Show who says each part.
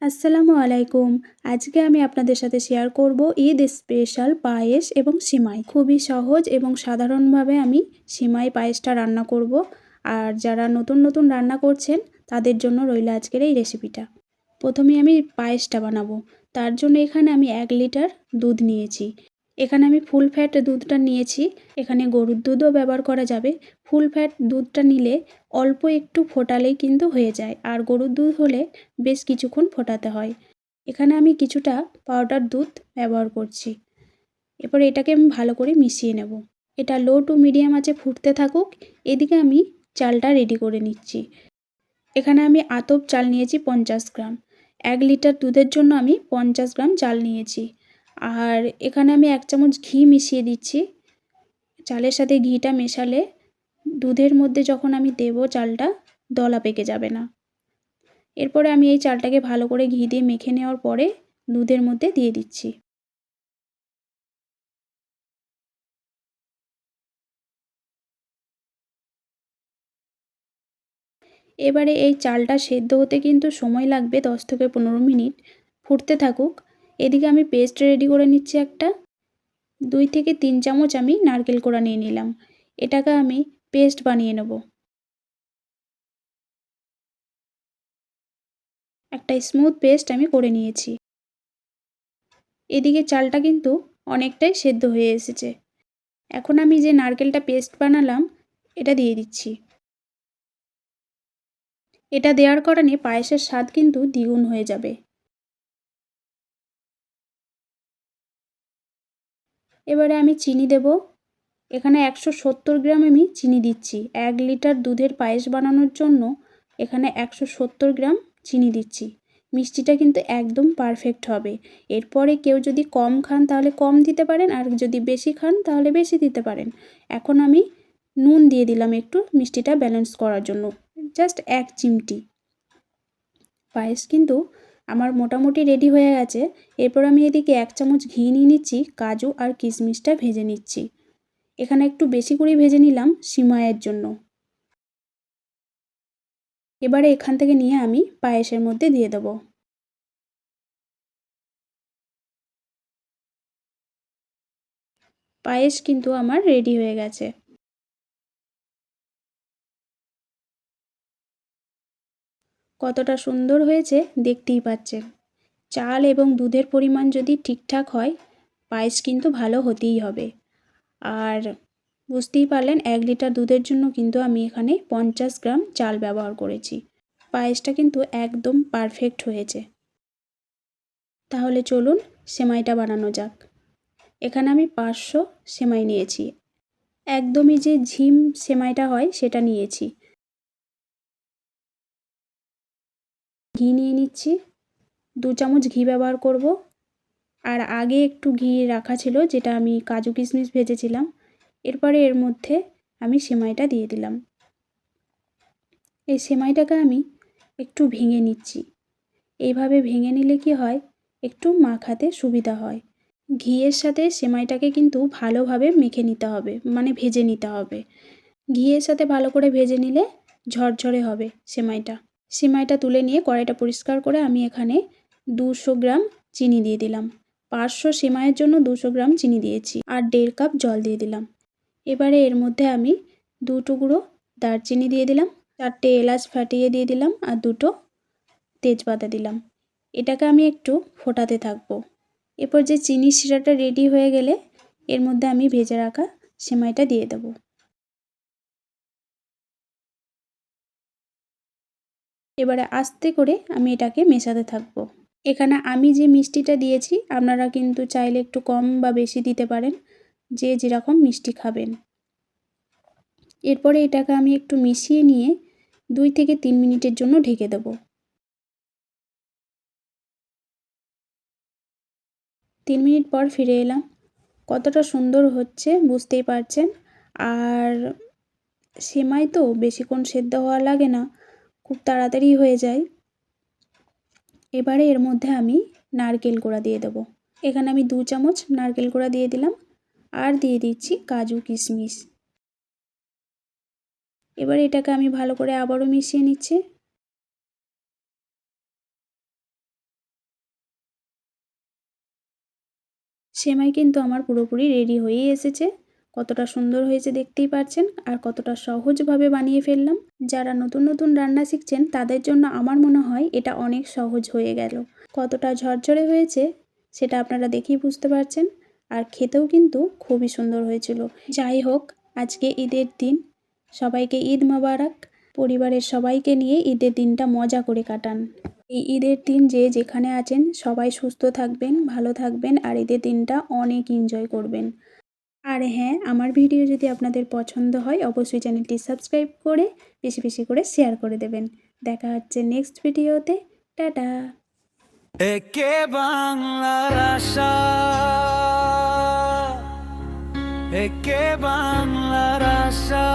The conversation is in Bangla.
Speaker 1: আসসালামু আলাইকুম। আজকে আমি আপনাদের সাথে শেয়ার করব ঈদ স্পেশাল পায়েস এবং সিমাই। খুবই সহজ এবং সাধারণভাবে আমি সিমাই পায়েসটা রান্না করব। আর যারা নতুন নতুন রান্না করছেন তাদের জন্য রইল আজকের এই রেসিপিটা। প্রথমে আমি পায়েসটা বানাবো। তার জন্য এখানে আমি 1 লিটার দুধ নিয়েছি। এখানে আমি ফুল ফ্যাট দুধটা নিয়েছি। এখানে গরুর দুধও ব্যবহার করা যাবে। ফুল ফ্যাট দুধটা নিলে অল্প একটু ফোটালেই কিন্তু হয়ে যায়, আর গরুর দুধ হলে বেশ কিছুক্ষণ ফোটাতে হয়। এখানে আমি কিছুটা পাউডার দুধ ব্যবহার করছি। এরপরে এটাকে আমি ভালো করে মিশিয়ে নেব। এটা লো টু মিডিয়াম আঁচে ফুটতে থাকুক। এদিকে আমি চালটা রেডি করে নিচ্ছি। এখানে আমি আতপ চাল নিয়েছি 50 গ্রাম। 1 লিটার দুধের জন্য আমি 50 গ্রাম চাল নিয়েছি। আর এখানে আমি 1 চামচ ঘি মিশিয়ে দিচ্ছি। চালের সাথে ঘিটা মেশালে দুধের মধ্যে যখন আমি দেব চালটা, দলা পেকে যাবে না। এরপরে আমি এই চালটাকে ভালো করে ঘি দিয়ে মেখে নেওয়ার পরে দুধের মধ্যে দিয়ে দিচ্ছি। এবারে এই চালটা সেদ্ধ হতে কিন্তু সময় লাগবে 10 থেকে 15 মিনিট। ফুটতে থাকুক। এদিকে আমি পেস্ট রেডি করে নিচ্ছি একটা। 2 থেকে 3 চামচ আমি নারকেল কোড়া নিয়ে নিলাম। এটাকে আমি পেস্ট বানিয়ে নেব। একটা স্মুথ পেস্ট আমি করে নিয়েছি। এদিকে চালটা কিন্তু অনেকটাই সেদ্ধ হয়ে এসেছে। এখন আমি যে নারকেলটা পেস্ট বানালাম এটা দিয়ে দিচ্ছি। এটা দেওয়ার কারণে পায়েসের স্বাদ কিন্তু দ্বিগুণ হয়ে যাবে। এবারে আমি চিনি দেব। এখানে 170 গ্রাম আমি চিনি দিচ্ছি। 1 লিটার দুধের পায়েস বানানোর জন্য এখানে 170 গ্রাম চিনি দিচ্ছি। মিষ্টিটা কিন্তু একদম পারফেক্ট হবে। এরপরে কেউ যদি কম খান তাহলে কম দিতে পারেন, আর যদি বেশি খান তাহলে বেশি দিতে পারেন। এখন আমি নুন দিয়ে দিলাম একটু মিষ্টিটা ব্যালেন্স করার জন্য, জাস্ট 1 চিমটি। পায়েস কিন্তু আমার মোটামুটি রেডি হয়ে গেছে। এরপর আমি এদিকে 1 চামচ ঘি নিয়ে নিচ্ছি, কাজু আর কিশমিশটা ভেজে নিচ্ছি। এখানে একটু বেশি করে ভেজে নিলাম সিমাইয়ের জন্য। এবারে এখান থেকে নিয়ে আমি পায়েসের মধ্যে দিয়ে দেব। পায়েস কিন্তু আমার রেডি হয়ে গেছে। কতটা সুন্দর হয়েছে দেখতেই পাচ্ছেন। চাল এবং দুধের পরিমাণ যদি ঠিকঠাক হয় পায়েস কিন্তু ভালো হতেই হবে। আর বুঝতেই পারলেন 1 লিটার দুধের জন্য কিন্তু আমি এখানে 50 গ্রাম চাল ব্যবহার করেছি। পায়েসটা কিন্তু একদম পারফেক্ট হয়েছে। তাহলে চলুন সেমাইটা বানানো যাক। এখানে আমি 500 সেমাই নিয়েছি। একদমই যে ঝিম সেমাইটা হয় সেটা নিয়েছি। ঘি নিয়ে নিচ্ছি। 2 চামচ ঘি ব্যবহার করব। আর আগে একটু ঘি রাখা ছিল যেটা আমি কাজু কিশমিশ ভেজেছিলাম। এরপরে এর মধ্যে আমি সেমাইটা দিয়ে দিলাম। এই সেমাইটাকে আমি একটু ভেঙে নিচ্ছি। এইভাবে ভেঙে নিলে কি হয়, একটু মাখাতে সুবিধা হয়। ঘিয়ের সাথে সেমাইটাকে কিন্তু ভালোভাবে মেখে নিতে হবে, মানে ভেজে নিতে হবে। ঘিয়ের সাথে ভালো করে ভেজে নিলে ঝরঝরে হবে সেমাইটা। সেমাইটা তুলে নিয়ে কড়াইটা পরিষ্কার করে আমি এখানে 200 গ্রাম চিনি দিয়ে দিলাম। 500 সেমাইয়ের জন্য 200 গ্রাম চিনি দিয়েছি, আর 1.5 কাপ জল দিয়ে দিলাম। এবারে এর মধ্যে আমি 2 টুকরো দারচিনি দিয়ে দিলাম, 4টে এলাচ ফাটিয়ে দিয়ে দিলাম, আর 2টো তেজপাতা দিলাম। এটাকে আমি একটু ফোটাতে থাকবো। এরপর যে চিনির শিরাটা রেডি হয়ে গেলে এর মধ্যে আমি ভেজে রাখা সেমাইটা দিয়ে দেবো। এবারে আস্তে করে আমি এটাকে মেশাতে থাকবো। এখানে আমি যে মিষ্টিটা দিয়েছি আপনারা কিন্তু চাইলে একটু কম বা বেশি দিতে পারেন, যে যেরকম মিষ্টি খাবেন। এরপরে এটাকে আমি একটু মিশিয়ে নিয়ে 2 থেকে 3 মিনিটের জন্য ঢেকে দেবো। 3 মিনিট পর ফিরে এলাম। কতটা সুন্দর হচ্ছে বুঝতেই পারছেন। আর সেমাই তো বেশিক্ষণ সেদ্ধ হওয়া লাগে না, খুব তাড়াতাড়ি হয়ে যায়। এবারে এর মধ্যে আমি নারকেল কোড়া দিয়ে দেবো। এখানে আমি 2 চামচ নারকেল কোড়া দিয়ে দিলাম, আর দিয়ে দিচ্ছি কাজু কিশমিশ। এবার এটাকে আমি ভালো করে আবারও মিশিয়ে নিচ্ছি। সেমাই কিন্তু আমার পুরোপুরি রেডি হয়েই এসেছে। কতটা সুন্দর হয়েছে দেখতেই পাচ্ছেন, আর কতটা সহজভাবে বানিয়ে ফেললাম। যারা নতুন নতুন রান্না শিখছেন তাদের জন্য আমার মনে হয় এটা অনেক সহজ হয়ে গেল। কতটা ঝরঝরে হয়েছে সেটা আপনারা দেখেই বুঝতে পারছেন, আর খেতেও কিন্তু খুবই সুন্দর হয়েছিল। যাই হোক, আজকে ঈদের দিন, সবাইকে ঈদ মোবারক। পরিবারের সবাইকে নিয়ে ঈদের দিনটা মজা করে কাটান। এই ঈদের দিন যে যেখানে আছেন সবাই সুস্থ থাকবেন, ভালো থাকবেন, আর ঈদের দিনটা অনেক এনজয় করবেন। আর হ্যাঁ, আমার ভিডিও যদি আপনাদের পছন্দ হয় অবশ্যই চ্যানেলটি সাবস্ক্রাইব করে বেশি বেশি করে শেয়ার করে দেবেন। দেখা হচ্ছে নেক্সট ভিডিওতে। টাটা।
Speaker 2: একে বাংলার আশা, একে বাংলার আশা।